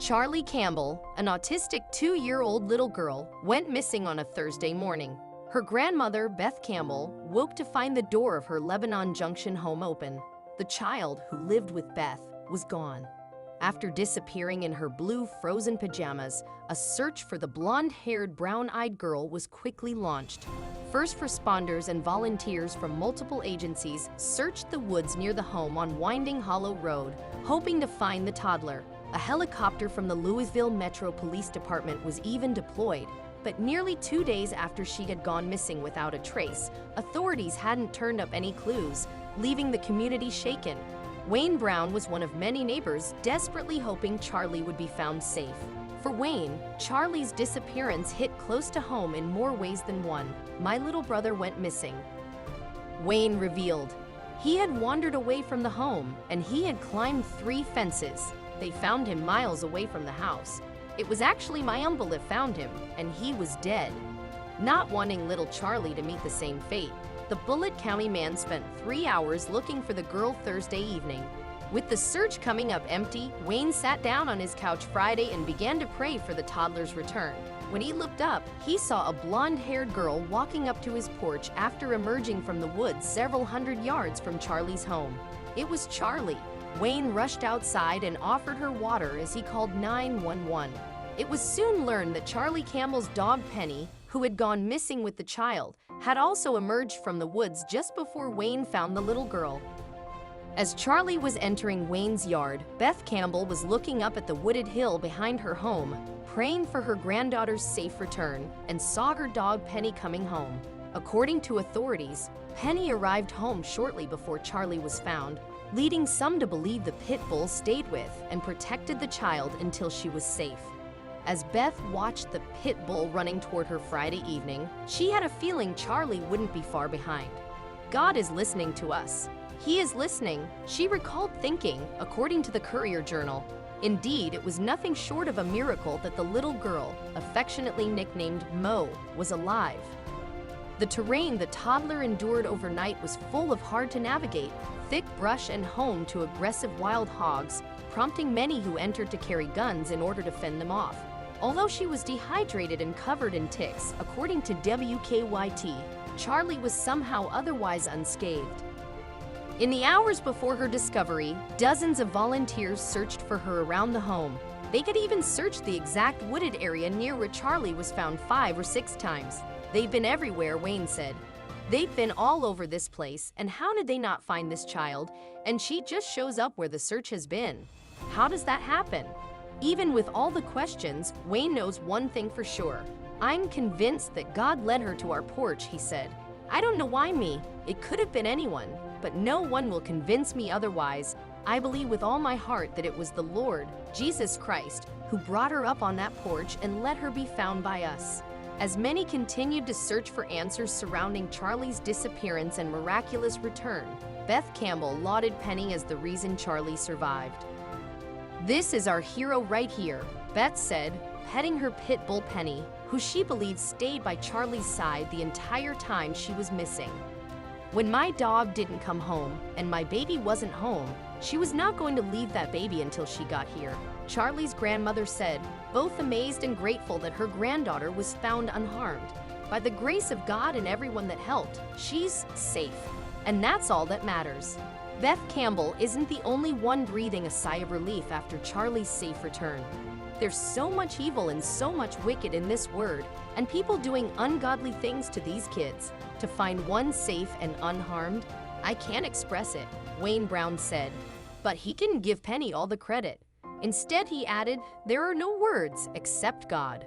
Charlie Campbell, an autistic 2-year-old little girl, went missing on a Thursday morning. Her grandmother, Beth Campbell, woke to find the door of her Lebanon Junction home open. The child, who lived with Beth, was gone. After disappearing in her blue frozen pajamas, a search for the blonde-haired, brown-eyed girl was quickly launched. First responders and volunteers from multiple agencies searched the woods near the home on Winding Hollow Road, hoping to find the toddler. A helicopter from the Louisville Metro Police Department was even deployed. But nearly 2 days after she had gone missing without a trace, authorities hadn't turned up any clues, leaving the community shaken. Wayne Brown was one of many neighbors desperately hoping Charlie would be found safe. For Wayne, Charlie's disappearance hit close to home in more ways than one. "My little brother went missing," Wayne revealed. He had wandered away from the home, and he had climbed 3 fences. They found him miles away from the house. "It was actually my uncle that found him, and he was dead." Not wanting little Charlie to meet the same fate, the Bullitt County man spent 3 hours looking for the girl Thursday evening. With the search coming up empty, Wayne sat down on his couch Friday and began to pray for the toddler's return. When he looked up, he saw a blonde-haired girl walking up to his porch after emerging from the woods several hundred yards from Charlie's home. It was Charlie. Wayne rushed outside and offered her water as he called 911. It was soon learned that Charlie Campbell's dog Penny, who had gone missing with the child, had also emerged from the woods just before Wayne found the little girl. As Charlie was entering Wayne's yard, Beth Campbell was looking up at the wooded hill behind her home, praying for her granddaughter's safe return, and saw her dog Penny coming home. According to authorities, Penny arrived home shortly before Charlie was found, leading some to believe the pit bull stayed with and protected the child until she was safe. As Beth watched the pit bull running toward her Friday evening, she had a feeling Charlie wouldn't be far behind. "God is listening to us. He is listening," she recalled thinking, according to the Courier-Journal. Indeed, it was nothing short of a miracle that the little girl, affectionately nicknamed Mo, was alive. The terrain the toddler endured overnight was full of hard-to-navigate, thick brush and home to aggressive wild hogs, prompting many who entered to carry guns in order to fend them off. Although she was dehydrated and covered in ticks, according to WKYT, Charlie was somehow otherwise unscathed. In the hours before her discovery, dozens of volunteers searched for her around the home. They could even search the exact wooded area near where Charlie was found 5 or 6 times. "They've been everywhere," Wayne said. "They've been all over this place, and how did they not find this child? And she just shows up where the search has been. How does that happen?" Even with all the questions, Wayne knows one thing for sure. "I'm convinced that God led her to our porch," he said. "I don't know why me. It could have been anyone, but no one will convince me otherwise. I believe with all my heart that it was the Lord, Jesus Christ, who brought her up on that porch and let her be found by us." As many continued to search for answers surrounding Charlie's disappearance and miraculous return, Beth Campbell lauded Penny as the reason Charlie survived. "This is our hero right here," Beth said, petting her pit bull Penny, who she believed stayed by Charlie's side the entire time she was missing. "When my dog didn't come home and my baby wasn't home, she was not going to leave that baby until she got here," Charlie's grandmother said, both amazed and grateful that her granddaughter was found unharmed. "By the grace of God and everyone that helped, she's safe. And that's all that matters." Beth Campbell isn't the only one breathing a sigh of relief after Charlie's safe return. There's so much evil and so much wicked in this world, and people doing ungodly things to these kids. To find one safe and unharmed, I can't express it, Wayne Brown said. But he didn't give Penny all the credit. Instead, he added, "There are no words except God."